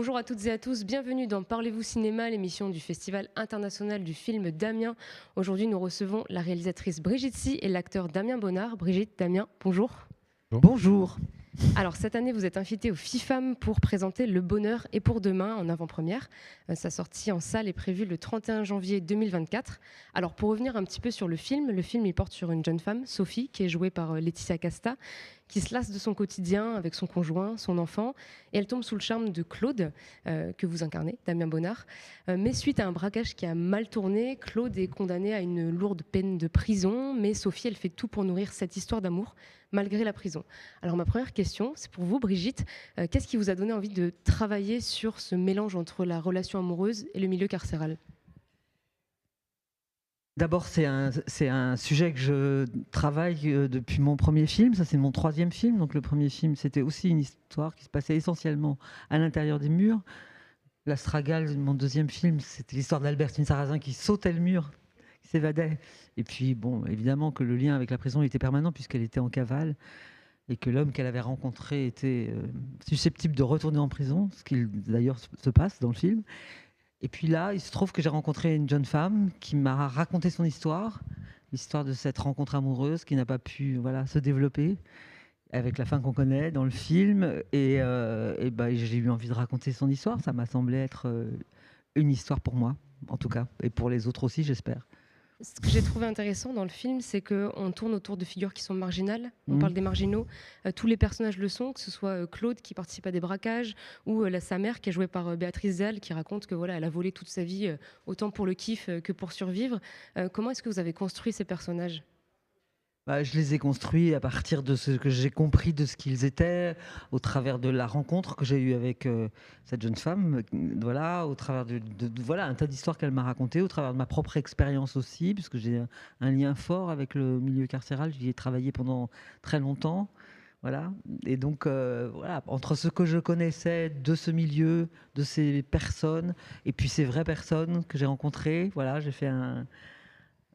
Bonjour à toutes et à tous, bienvenue dans Parlez-vous cinéma, l'émission du Festival international du film d'Amiens. Aujourd'hui, nous recevons la réalisatrice Brigitte Si et l'acteur Damien Bonnard. Brigitte, Damien, bonjour. Bonjour. Alors cette année, vous êtes invité au FIFAM pour présenter Le Bonheur et pour demain en avant-première. Sa sortie en salle est prévue le 31 janvier 2024. Alors pour revenir un petit peu sur le film il porte sur une jeune femme, Sophie, qui est jouée par Laetitia Casta, qui se lasse de son quotidien avec son conjoint, son enfant, et elle tombe sous le charme de Claude, que vous incarnez, Damien Bonnard. Mais suite à un braquage qui a mal tourné, Claude est condamné à une lourde peine de prison, mais Sophie, elle fait tout pour nourrir cette histoire d'amour, malgré la prison. Alors ma première question, c'est pour vous, Brigitte. Qu'est-ce qui vous a donné envie de travailler sur ce mélange entre la relation amoureuse et le milieu carcéral ? D'abord, c'est un sujet que je travaille depuis mon premier film. Ça, c'est mon troisième film. Donc, le premier film, c'était aussi une histoire qui se passait essentiellement à l'intérieur des murs. L'Astragale, mon deuxième film, c'était l'histoire d'Albertine Sarrazin qui sautait le mur, qui s'évadait. Et puis, bon, évidemment que le lien avec la prison était permanent puisqu'elle était en cavale et que l'homme qu'elle avait rencontré était susceptible de retourner en prison, ce qui d'ailleurs se passe dans le film. Et puis là, il se trouve que j'ai rencontré une jeune femme qui m'a raconté son histoire, l'histoire de cette rencontre amoureuse qui n'a pas pu se développer avec la fin qu'on connaît dans le film. J'ai eu envie de raconter son histoire. Ça m'a semblé être une histoire pour moi, en tout cas, et pour les autres aussi, j'espère. Ce que j'ai trouvé intéressant dans le film, c'est qu'on tourne autour de figures qui sont marginales. On parle des marginaux. Tous les personnages le sont, que ce soit Claude qui participe à des braquages ou sa mère qui est jouée par Béatrice Zall qui raconte que elle a volé toute sa vie, autant pour le kiff que pour survivre. Comment est-ce que vous avez construit ces personnages ? Je les ai construits à partir de ce que j'ai compris de ce qu'ils étaient, au travers de la rencontre que j'ai eue avec cette jeune femme, au travers un tas d'histoires qu'elle m'a racontées, au travers de ma propre expérience aussi, puisque j'ai un lien fort avec le milieu carcéral. J'y ai travaillé pendant très longtemps. Et donc, entre ce que je connaissais de ce milieu, de ces personnes, et puis ces vraies personnes que j'ai rencontrées, j'ai fait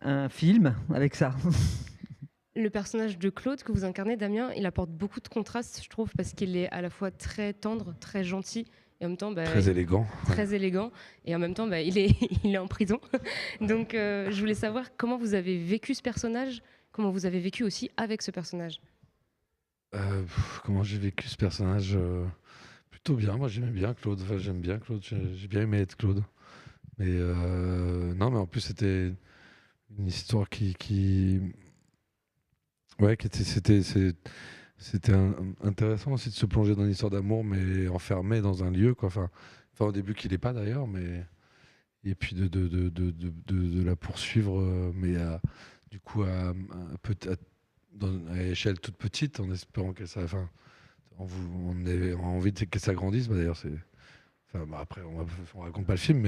un film avec ça. Le personnage de Claude que vous incarnez, Damien, il apporte beaucoup de contrastes, je trouve, parce qu'il est à la fois très tendre, très gentil, et en même temps très élégant. Très élégant, et en même temps il est en prison. Donc je voulais savoir comment vous avez vécu ce personnage, comment vous avez vécu aussi avec ce personnage. Comment j'ai vécu ce personnage plutôt bien. Moi j'aimais bien Claude, j'aime bien Claude, j'ai bien aimé être Claude. Mais non, mais en plus c'était une histoire c'était intéressant aussi de se plonger dans une histoire d'amour, mais enfermé dans un lieu, quoi. Enfin, au début qu'il n'est pas d'ailleurs, mais et puis de la poursuivre, mais du coup à échelle toute petite, en espérant que ça, enfin, on a envie que ça grandisse. D'ailleurs, après on raconte pas le film,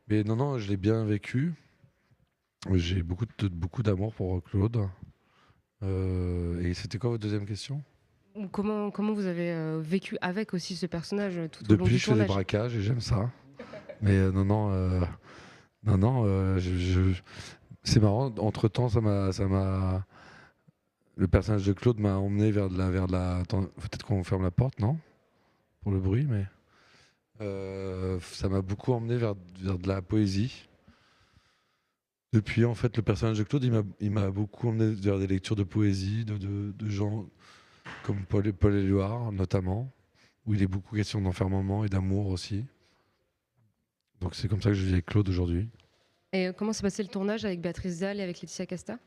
mais non, je l'ai bien vécu. J'ai beaucoup d'amour pour Claude. Et c'était quoi votre deuxième question ? Comment vous avez vécu avec aussi ce personnage tout au long du tournage ? Depuis, je fais des braquages et j'aime ça. Mais c'est marrant. Entre temps, le personnage de Claude m'a emmené vers de la. Attends, peut-être qu'on ferme la porte, non ? Pour le bruit, mais ça m'a beaucoup emmené vers de la poésie. Depuis, en fait, le personnage de Claude, il m'a beaucoup emmené vers des lectures de poésie, de gens comme Paul Éluard, notamment, où il est beaucoup question d'enfermement et d'amour aussi. Donc c'est comme ça que je vis avec Claude aujourd'hui. Et comment s'est passé le tournage avec Béatrice Zall et avec Laetitia Casta ?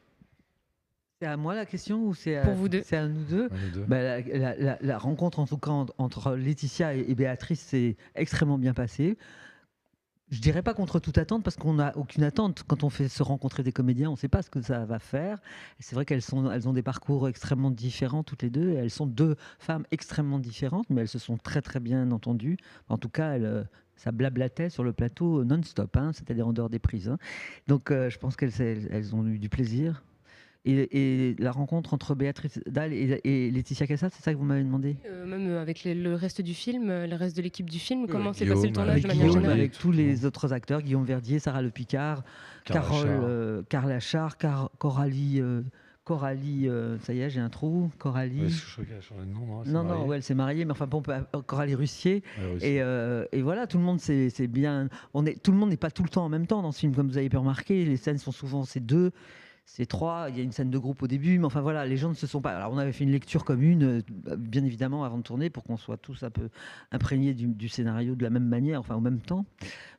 C'est à moi la question ou c'est pour vous deux ? C'est à nous deux. La rencontre en tout cas entre Laetitia et Béatrice s'est extrêmement bien passée. Je dirais pas contre toute attente parce qu'on n'a aucune attente. Quand on fait se rencontrer des comédiens, on ne sait pas ce que ça va faire. Et c'est vrai qu'elles ont des parcours extrêmement différents toutes les deux. Elles sont deux femmes extrêmement différentes, mais elles se sont très très bien entendues. En tout cas, ça blablatait sur le plateau non-stop, c'est-à-dire en dehors des prises. Donc je pense qu'elles ont eu du plaisir. Et la rencontre entre Béatrice Dalle et Laetitia Casta, c'est ça que vous m'avez demandé ? Même avec le reste du film, le reste de l'équipe du film, comment s'est Guillaume, passé le tournage de manière Guillaume, générale ? avec tous les autres acteurs, Guillaume Verdier, Sarah Le Picard, Carole, Carla Char, Coralie Coralie, ça y est, j'ai un trou. Coralie. Ouais, je crois qu'elle a changé de nom, non? Non, ouais, elle s'est mariée, mais enfin bon, Coralie Russier. Ouais, aussi. Et voilà, tout le monde, c'est bien. Tout le monde n'est pas tout le temps en même temps dans ce film, comme vous avez pu remarquer. Les scènes sont souvent c'est 2, c'est 3. Il y a une scène de groupe au début, mais enfin voilà, les gens ne se sont pas. Alors on avait fait une lecture commune, bien évidemment, avant de tourner, pour qu'on soit tous un peu imprégnés du scénario de la même manière, enfin au même temps.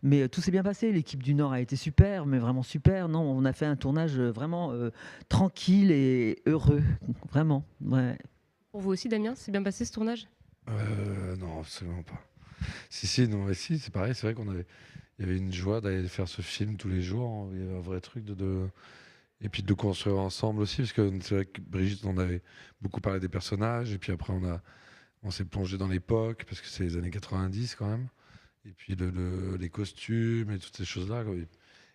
Mais tout s'est bien passé. L'équipe du Nord a été super, mais vraiment super. Non, on a fait un tournage vraiment tranquille et heureux, vraiment. Ouais. Pour vous aussi, Damien, c'est bien passé ce tournage? Non, absolument pas. Si, non, mais si, c'est pareil. C'est vrai il y avait une joie d'aller faire ce film tous les jours. Il y avait un vrai truc et puis de le construire ensemble aussi, parce que c'est vrai que Brigitte, on avait beaucoup parlé des personnages, et puis après on s'est plongé dans l'époque, parce que c'est les années 90 quand même. Et puis les costumes et toutes ces choses-là, quoi.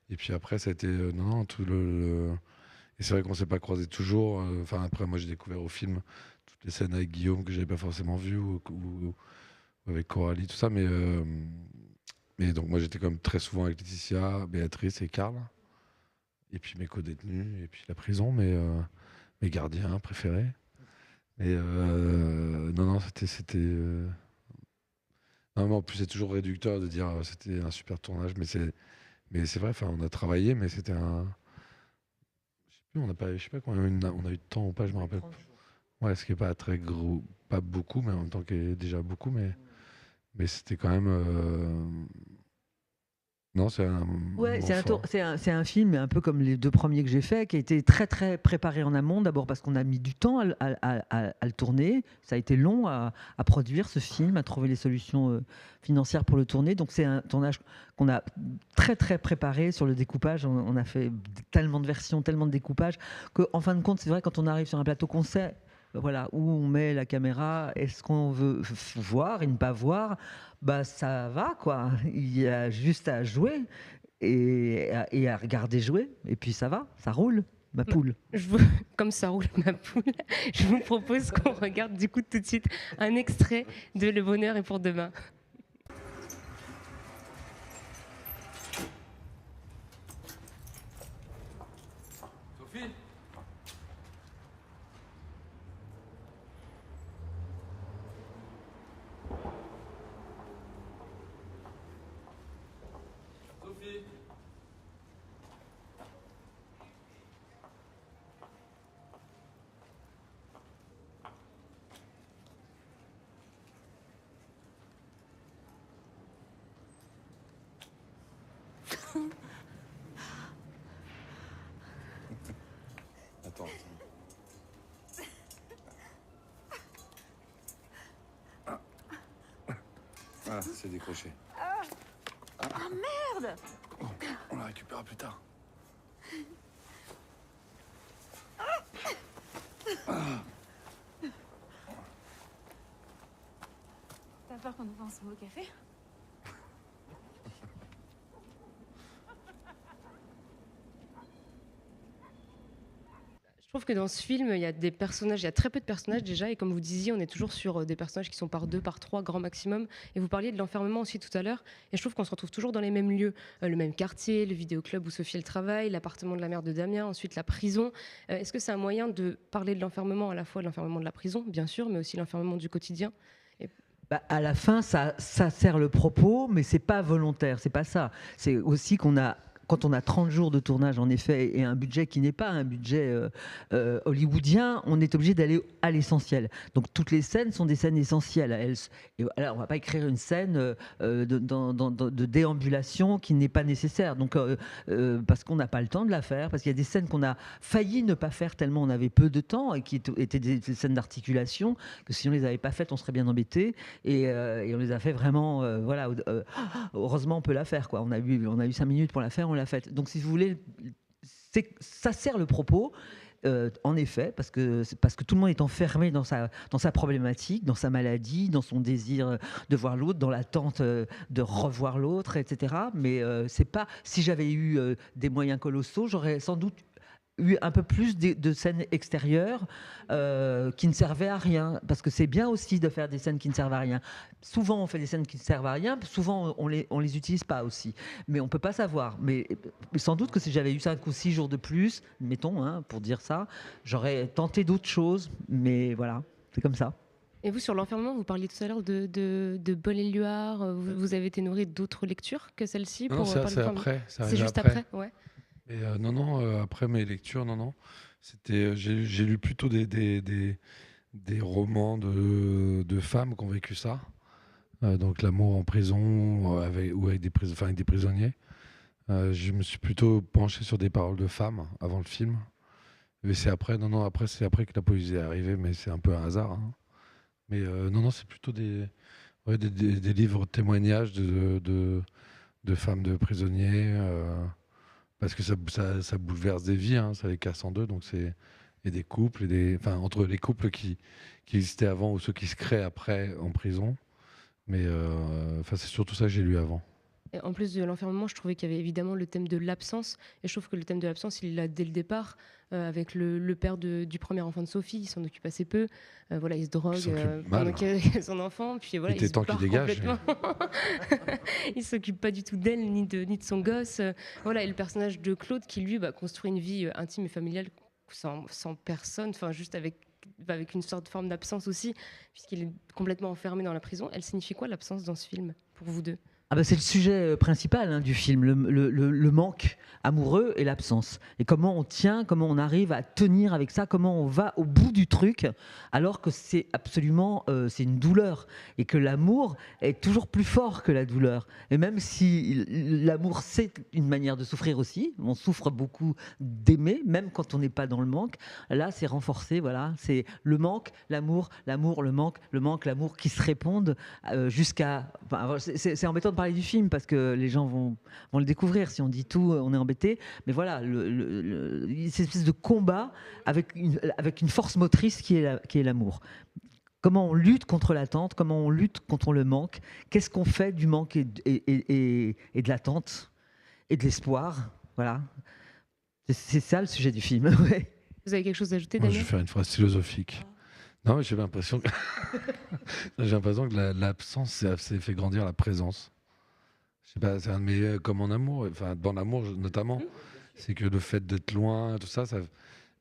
Et puis après, ça a été non, tout et c'est vrai qu'on s'est pas croisés toujours. Enfin, après, moi, j'ai découvert au film toutes les scènes avec Guillaume que j'avais pas forcément vues, ou avec Coralie, tout ça. Mais donc, moi, j'étais quand même très souvent avec Laetitia, Béatrice et Karl. Et puis mes co-détenus, et puis la prison, mes gardiens préférés. Et non, c'était. Non, mais en plus, c'est toujours réducteur de dire c'était un super tournage, mais c'est vrai. Enfin, on a travaillé, mais c'était un. Je sais plus, je sais pas combien on a eu de temps ou pas, je me rappelle. Ouais, ce qui est pas très gros, pas beaucoup, mais en même temps qui est déjà beaucoup, mais c'était quand même. Non, c'est un. Ouais, moment fort. c'est un film un peu comme les 2 premiers que j'ai faits, qui a été très très préparé en amont. D'abord parce qu'on a mis du temps à le tourner. Ça a été long à produire ce film, à trouver les solutions financières pour le tourner. Donc c'est un tournage qu'on a très très préparé sur le découpage. On a fait tellement de versions, tellement de découpages, qu'en fin de compte, c'est vrai, quand on arrive sur un plateau qu'on sait voilà, où on met la caméra, est-ce qu'on veut voir et ne pas voir, bah ça va quoi. Il y a juste à jouer et à regarder jouer, et puis ça va, ça roule, ma poule. Comme ça roule ma poule, je vous propose qu'on regarde du coup tout de suite un extrait de Le bonheur est pour demain. Sophie. Sophie. Attends. Ah, c'est décroché. Ah merde! On la récupérera plus tard. T'as peur qu'on nous fasse ensemble au café? Je trouve que dans ce film, il y a des personnages, il y a très peu de personnages déjà, et comme vous disiez, on est toujours sur des personnages qui sont par 2, par 3, grand maximum. Et vous parliez de l'enfermement aussi tout à l'heure, et je trouve qu'on se retrouve toujours dans les mêmes lieux, le même quartier, le vidéoclub où Sophie elle travaille, l'appartement de la mère de Damien, ensuite la prison. Est-ce que c'est un moyen de parler de l'enfermement, à la fois de l'enfermement de la prison, bien sûr, mais aussi l'enfermement du quotidien? Bah, à la fin, ça sert le propos, mais c'est pas volontaire, c'est pas ça. C'est aussi quand on a 30 jours de tournage, en effet, et un budget qui n'est pas un budget hollywoodien, on est obligé d'aller à l'essentiel. Donc toutes les scènes sont des scènes essentielles. Alors, on ne va pas écrire une scène de déambulation qui n'est pas nécessaire. Donc, parce qu'on n'a pas le temps de la faire, parce qu'il y a des scènes qu'on a failli ne pas faire tellement on avait peu de temps, et qui étaient des scènes d'articulation, que si on ne les avait pas faites, on serait bien embêté. Et on les a fait vraiment, voilà. Heureusement, on peut la faire, quoi. On a eu 5 minutes pour la faire, on l'a faite. Donc, si vous voulez, ça sert le propos. En effet, parce que tout le monde est enfermé dans sa problématique, dans sa maladie, dans son désir de voir l'autre, dans l'attente de revoir l'autre, etc. Mais c'est pas. Si j'avais eu des moyens colossaux, j'aurais sans doute eu un peu plus de scènes extérieures qui ne servaient à rien, parce que c'est bien aussi de faire des scènes qui ne servent à rien. Souvent on fait des scènes qui ne servent à rien, souvent on les utilise pas aussi, mais on peut pas savoir. Mais sans doute que si j'avais eu 5 ou 6 jours de plus, mettons, hein, pour dire ça, j'aurais tenté d'autres choses, mais voilà, c'est comme ça. Et vous, sur l'enfermement, vous parliez tout à l'heure de Paul Éluard. Vous avez été nourri d'autres lectures que celle-ci Non, pour c'est parler de l'enfermement. après. C'est juste après, ouais. Et non, après mes lectures, non. C'était, j'ai lu plutôt des romans de femmes qui ont vécu ça. Donc l'amour en prison ou avec avec des prisonniers. Je me suis plutôt penché sur des paroles de femmes avant le film. Mais c'est après, après c'est après que la poésie est arrivée, mais c'est un peu un hasard, hein. Mais non, c'est plutôt des livres de témoignages de femmes de prisonniers. Parce que ça bouleverse des vies, hein, ça les casse en deux. Donc et des couples, enfin, entre les couples qui existaient avant ou ceux qui se créent après en prison. Mais enfin, c'est surtout ça que j'ai lu avant. Et en plus de l'enfermement, je trouvais qu'il y avait évidemment le thème de l'absence. Et je trouve que le thème de l'absence, il est là dès le départ, avec le père du premier enfant de Sophie. Il s'en occupe assez peu. Voilà, il se drogue pendant qu'il a son enfant. Puis voilà, il se barre complètement. Il s'occupe pas du tout d'elle ni de son gosse. Voilà, et le personnage de Claude qui, lui, construit une vie intime et familiale sans personne, enfin juste avec une sorte de forme d'absence aussi, puisqu'il est complètement enfermé dans la prison. Elle signifie quoi, l'absence, dans ce film, pour vous deux ? Ah bah c'est le sujet principal, hein, du film, le manque amoureux et l'absence. Et comment on tient, comment on arrive à tenir avec ça, comment on va au bout du truc, alors que c'est absolument c'est une douleur. Et que l'amour est toujours plus fort que la douleur. Et même si l'amour, c'est une manière de souffrir aussi, on souffre beaucoup d'aimer, même quand on n'est pas dans le manque, là c'est renforcé, voilà. C'est le manque, l'amour, le manque, l'amour qui se répondent jusqu'à... Enfin, c'est embêtant de parler du film parce que les gens vont le découvrir. Si on dit tout, on est embêté. Mais voilà, cette espèce de combat avec une force motrice qui est l'amour. Comment on lutte contre l'attente, comment on lutte contre le manque, qu'est-ce qu'on fait du manque et de l'attente et de l'espoir. Voilà. C'est ça le sujet du film. Ouais. Vous avez quelque chose à ajouter, Moi, Damien ? je vais faire une phrase philosophique. Non, mais j'ai l'impression que, l'absence, ça fait grandir la présence. Je sais pas, c'est un de mes, comme en amour, enfin dans l'amour notamment, c'est que le fait d'être loin, tout ça,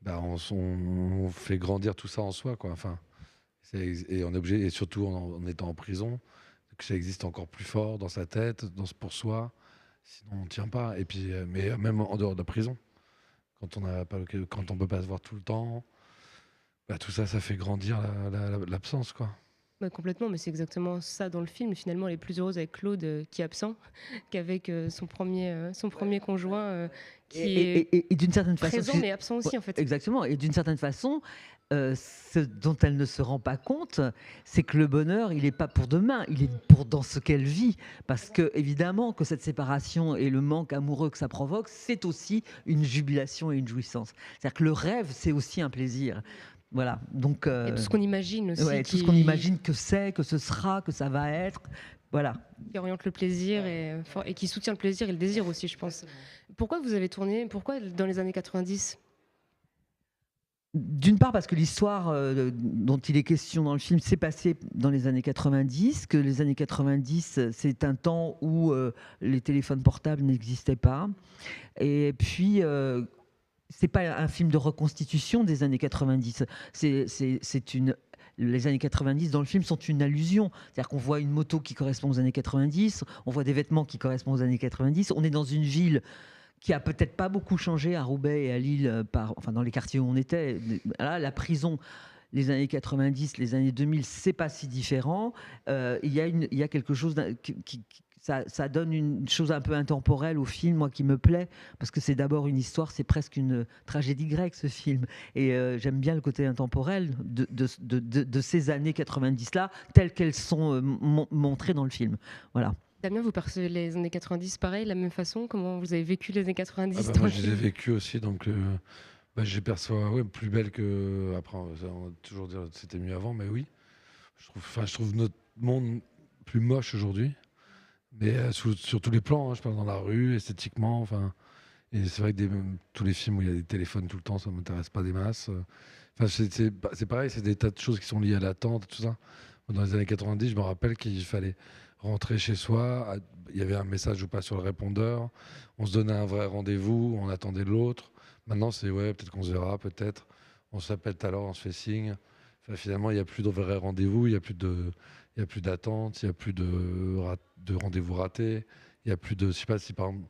on fait grandir tout ça en soi, quoi. Enfin, et on est obligé, et surtout en étant en prison, que ça existe encore plus fort dans sa tête, pour soi. Sinon, on ne tient pas. Et puis, mais même en dehors de la prison, quand on peut pas se voir tout le temps, tout ça, ça fait grandir l'absence, quoi. Complètement, mais c'est exactement ça dans le film. Finalement, elle est plus heureuse avec Claude qui est absent qu'avec son premier conjoint qui est d'une certaine façon, présent mais absent aussi, en fait. Exactement. Et d'une certaine façon, ce dont elle ne se rend pas compte, c'est que le bonheur, il n'est pas pour demain, il est pour dans ce qu'elle vit. Parce que évidemment que cette séparation et le manque amoureux que ça provoque, c'est aussi une jubilation et une jouissance. C'est-à-dire que le rêve, c'est aussi un plaisir. Voilà, donc et tout ce qu'on imagine aussi. Ouais, tout ce qu'on imagine que c'est, que ce sera, que ça va être. Voilà. Qui oriente le plaisir et qui soutient le plaisir et le désir aussi, je pense. Pourquoi vous avez tourné ? Pourquoi dans les années 90 ? D'une part parce que l'histoire dont il est question dans le film s'est passée dans les années 90, que les années 90, c'est un temps où les téléphones portables n'existaient pas. Et puis... c'est pas un film de reconstitution des années 90. Les années 90 dans le film sont une allusion. C'est-à-dire qu'on voit une moto qui correspond aux années 90, on voit des vêtements qui correspondent aux années 90. On est dans une ville qui a peut-être pas beaucoup changé à Roubaix et à Lille, dans les quartiers où on était. Là, la prison, les années 90, les années 2000, c'est pas si différent. Il y a quelque chose ça donne une chose un peu intemporelle au film, moi, qui me plaît, parce que c'est d'abord une histoire, c'est presque une tragédie grecque, ce film. Et j'aime bien le côté intemporel de ces années 90-là, telles qu'elles sont montrées dans le film. Voilà. Damien, vous percevez les années 90 pareil, de la même façon ? Comment vous avez vécu les années 90 Moi, je les ai vécues aussi, donc je les perçois plus belles que... Après, on va toujours dire que c'était mieux avant, mais oui. Je trouve notre monde plus moche aujourd'hui. Mais sur tous les plans, hein, je parle dans la rue, esthétiquement, Et c'est vrai que tous les films où il y a des téléphones tout le temps, ça ne m'intéresse pas des masses. Enfin, c'est pareil, c'est des tas de choses qui sont liées à l'attente, tout ça. Dans les années 90, je me rappelle qu'il fallait rentrer chez soi, il y avait un message ou pas sur le répondeur, on se donnait un vrai rendez-vous, on attendait l'autre. Maintenant, c'est ouais, peut-être qu'on se verra, peut-être. On s'appelle tout à l'heure, on se fait signe. Enfin, finalement, il n'y a plus de vrai rendez-vous, il n'y a plus d'attente, il n'y a plus de rendez-vous ratés. Il n'y a plus de. Je sais pas si par exemple,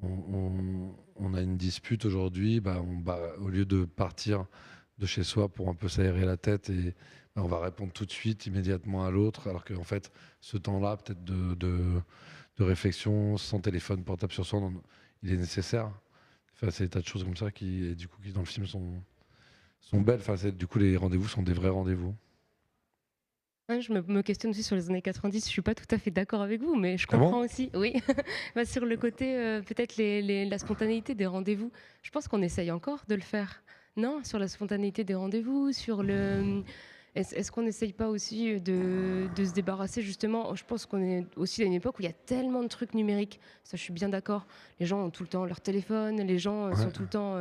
on a une dispute aujourd'hui, au lieu de partir de chez soi pour un peu s'aérer la tête, on va répondre tout de suite, immédiatement à l'autre, alors qu'en fait, ce temps-là, peut-être de réflexion, sans téléphone portable sur soi, il est nécessaire. Enfin, c'est des tas de choses comme ça qui dans le film, sont belles. Enfin, du coup, les rendez-vous sont des vrais rendez-vous. Ouais, je me questionne aussi sur les années 90. Je suis pas tout à fait d'accord avec vous, mais je Ah bon comprends aussi. Oui, sur le côté peut-être la spontanéité des rendez-vous. Je pense qu'on essaye encore de le faire. Non, sur la spontanéité des rendez-vous, sur le. Est-ce qu'on n'essaye pas aussi de se débarrasser justement? Je pense qu'on est aussi à une époque où il y a tellement de trucs numériques. Ça, je suis bien d'accord. Les gens ont tout le temps leur téléphone. Les gens sont Ouais. tout le temps.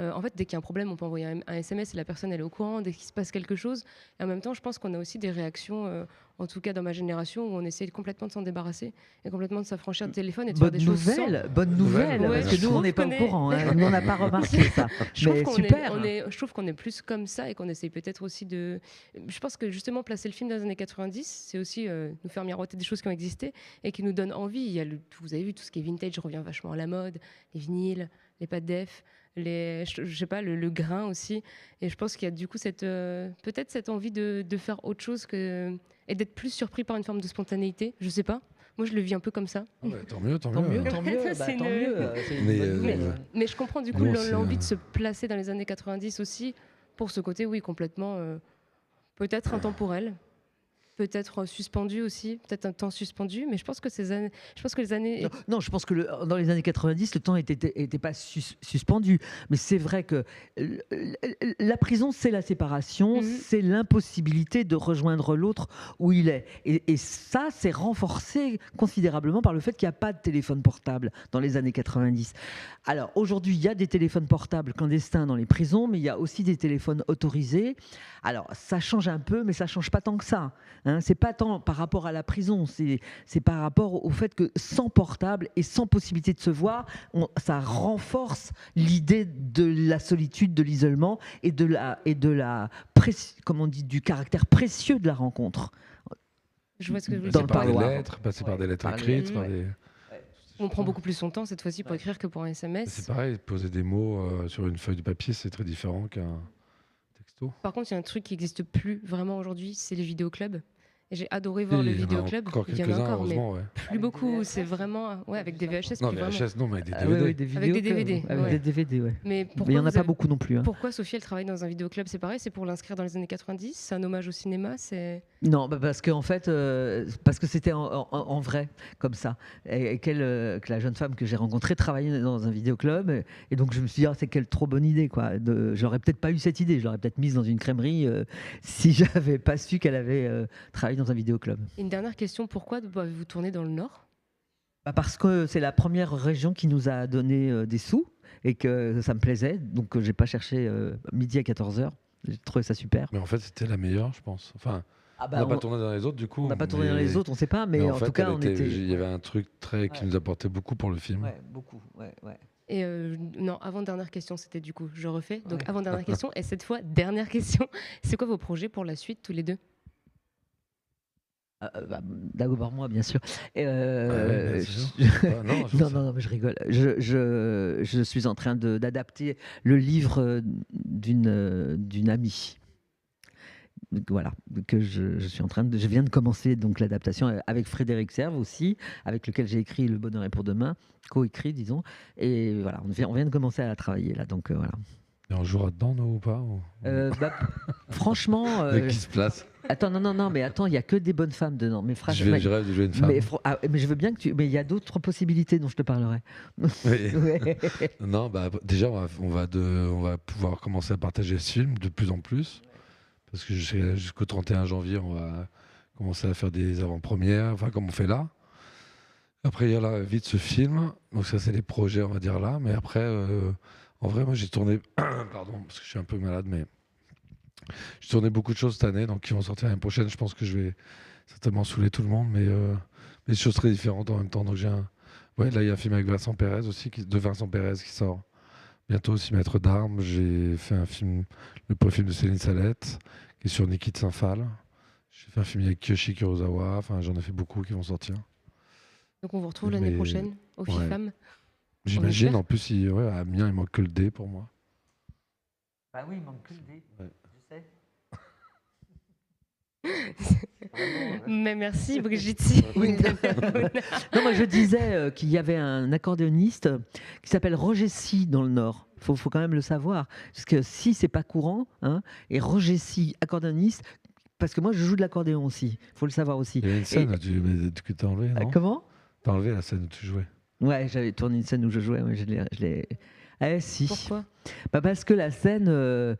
En fait, dès qu'il y a un problème, on peut envoyer un SMS et la personne elle est au courant. Dès qu'il se passe quelque chose. Et en même temps, je pense qu'on a aussi des réactions, en tout cas dans ma génération, où on essaye complètement de s'en débarrasser et complètement de s'affranchir du téléphone et de faire des choses sans. Bonne nouvelle, Ouais, parce que je nous, on trouve n'est pas au qu'on est- courant, hein, nous, on n'a pas remarqué ça. Je trouve Mais qu'on super. je trouve qu'on est plus comme ça et qu'on essaye peut-être aussi de. Je pense que justement placer le film dans les années 90, c'est aussi nous faire miroiter des choses qui ont existé et qui nous donnent envie. Il y a vous avez vu tout ce qui est vintage revient vachement à la mode, les vinyles, les pâtes def, je sais pas le grain aussi. Et je pense qu'il y a du coup peut-être cette envie de faire autre chose et d'être plus surpris par une forme de spontanéité. Je sais pas. Moi, je le vis un peu comme ça. Ah ouais, tant mieux, tant Tant mieux. mieux, tant mieux, Ça, c'est tant une- mieux. C'est une Mais, bonne nouvelle. Mais je comprends du coup Nous aussi, l'envie de se placer dans les années 90 aussi, pour ce côté, oui, complètement, peut-être intemporel, peut-être suspendu aussi, peut-être un temps suspendu, mais je pense que les années. Non, je pense que dans les années 90, le temps était pas suspendu. Mais c'est vrai que la prison, c'est la séparation, Mhm. c'est l'impossibilité de rejoindre l'autre où il est. Et ça, c'est renforcé considérablement par le fait qu'il n'y a pas de téléphone portable dans les années 90. Alors aujourd'hui, il y a des téléphones portables clandestins dans les prisons, mais il y a aussi des téléphones autorisés. Alors ça change un peu, mais ça change pas tant que ça. Hein, c'est pas tant par rapport à la prison, c'est par rapport au fait que sans portable et sans possibilité de se voir, ça renforce l'idée de la solitude, de l'isolement et comment on dit, du caractère précieux de la rencontre. Je vois ce que vous voulez Dans dire. le parloir. Passer par des lettres Par les écrites, lettres, par ouais. des. On prend beaucoup plus son temps cette fois-ci pour écrire que pour un C'est SMS. pareil, poser des mots sur une feuille de papier, c'est très différent qu'un texto. Par contre, il y a un truc qui n'existe plus vraiment aujourd'hui, c'est les vidéoclubs. Et j'ai adoré voir Oui, le il y en a vidéoclub. encore Il y en a quelques-uns, encore, mais heureusement, ouais. plus Avec beaucoup. des C'est vraiment avec des VHS. Non, plus mais vraiment. VHS, non, mais avec des Ah DVD. oui, des Avec des vidéos, DVD, avec ouais. des DVD, ouais. Mais Mais il pourquoi n'y en a vous pas avez- beaucoup non plus. Hein. Pourquoi Sophie elle travaille dans un vidéoclub? C'est pareil, c'est pour l'inscrire dans les années 90. C'est un hommage au cinéma. C'est Non, parce que en fait, parce que c'était en vrai comme ça, et que la jeune femme que j'ai rencontrée travaillait dans un vidéoclub, et donc je me suis dit, c'est quelle trop bonne idée, quoi. J'aurais peut-être pas eu cette idée, je l'aurais peut-être mise dans une crèmerie si j'avais pas su qu'elle avait travaillé dans un vidéoclub. une dernière question. Pourquoi avez-vous tourné dans le Nord? Parce que c'est la première région qui nous a donné des sous et que ça me plaisait, donc j'ai pas cherché midi à 14h. J'ai trouvé ça super. Mais en fait, c'était la meilleure, je pense. Enfin, Ah on n'a pas tourné dans les autres, du coup. on n'a pas tourné dans les autres, on sait pas, mais en fait, tout cas, elle on était- était. Il y avait un truc qui Ouais. nous apportait beaucoup pour le film. Ouais, beaucoup. Ouais. Et non, avant-dernière question, c'était du coup, je refais. Donc Ouais. avant-dernière question, et cette fois, dernière question. C'est quoi vos projets pour la suite, tous les deux? D'abord moi, bien sûr. Et, Ouais, bien sûr. Non, je non, sais. non, mais je rigole. Je suis en train d'adapter le livre d'une amie. Donc, voilà, que je suis en train je viens de commencer donc l'adaptation avec Frédéric Serve aussi, avec lequel j'ai écrit Le Bonheur est pour demain, co-écrit disons. Et voilà, on vient de commencer à travailler là, donc voilà. Et on jouera dedans, nous, ou pas Franchement, Mais qui se place attends, non, mais attends, il y a que des bonnes femmes dedans. Mais Je rêve de jouer une femme. mais je veux bien que mais il y a d'autres possibilités dont je te parlerai. Oui. Ouais. Non, déjà, on va pouvoir commencer à partager ce film de plus en plus. Parce que jusqu'au 31 janvier, on va commencer à faire des avant-premières, enfin, comme on fait là. Après, il y a la vie de ce film. Donc ça, c'est les projets, on va dire là. Mais après, en vrai, moi, j'ai tourné... Pardon, parce que je suis un peu malade, mais... J'ai tourné beaucoup de choses cette année, donc qui vont sortir l'année prochaine. Je pense que je vais certainement saouler tout le monde, mais des choses très différentes en même temps. Donc ouais, là, il y a un film avec Vincent Pérez aussi, de Vincent Pérez qui sort bientôt aussi, Maître d'armes. J'ai fait un film, le premier film de Céline Salette, qui est sur Niki de Saint-Phal. J'ai fait un film avec Kiyoshi Kurosawa. Enfin, j'en ai fait beaucoup qui vont sortir. Donc on vous retrouve l'année prochaine au ouais. FIFAM. J'imagine, en plus, ouais, à Amiens, il manque que le D pour moi. Bah oui, il manque que le D. Ouais. Je sais. Mais merci Brigitte. Oui. Non, moi je disais qu'il y avait un accordéoniste qui s'appelle Roger Sy dans le Nord. Faut quand même le savoir, parce que si c'est pas courant, hein, et Roger Sy, accordéoniste, parce que moi je joue de l'accordéon aussi. Faut le savoir aussi. Il y a une scène que tu as enlevée, non? Comment? Tu as enlevé la scène où tu jouais. Ouais, j'avais tourné une scène où je jouais. Ouais, je l'ai. Si. Pourquoi? Parce que la scène.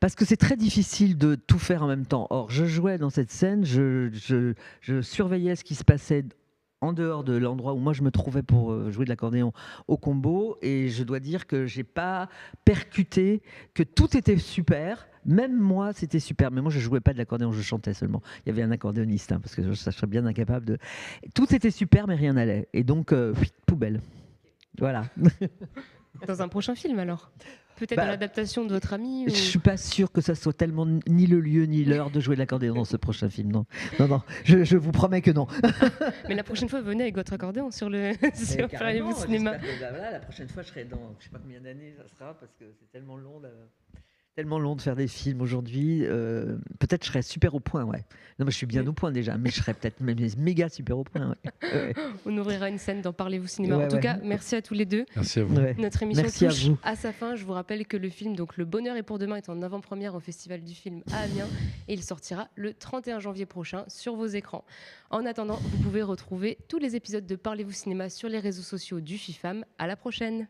Parce que c'est très difficile de tout faire en même temps. Or, je jouais dans cette scène, je surveillais ce qui se passait en dehors de l'endroit où moi je me trouvais pour jouer de l'accordéon au Combo, et je dois dire que j'ai pas percuté, que tout était super. Même moi, c'était super. Mais moi, je jouais pas de l'accordéon, je chantais seulement. Il y avait un accordéoniste, hein, parce que je serais bien incapable de. Tout était super, mais rien n'allait. Et donc, poubelle. Voilà. Dans un prochain film alors? Peut-être dans l'adaptation de votre ami ou... Je suis pas sûr que ça soit tellement ni le lieu ni l'heure de jouer de l'accordéon dans ce prochain film. Non, je vous promets que non. Mais la prochaine fois, venez avec votre accordéon sur Parlez-vous cinéma. La prochaine fois, je serai dans je sais pas combien d'années ça sera, parce que c'est tellement long. Tellement long de faire des films aujourd'hui. Peut-être je serais super au point, ouais. Non, mais je suis bien au point déjà, mais je serais peut-être même méga super au point. Ouais. On ouvrira une scène dans Parlez-vous cinéma. En tout cas, merci à tous les deux. Merci à vous. Ouais. Notre émission Merci touche à sa fin. Je vous rappelle que le film donc Le Bonheur est pour demain est en avant-première au Festival du film à Amiens et il sortira le 31 janvier prochain sur vos écrans. En attendant, vous pouvez retrouver tous les épisodes de Parlez-vous cinéma sur les réseaux sociaux du FIFAM. À la prochaine.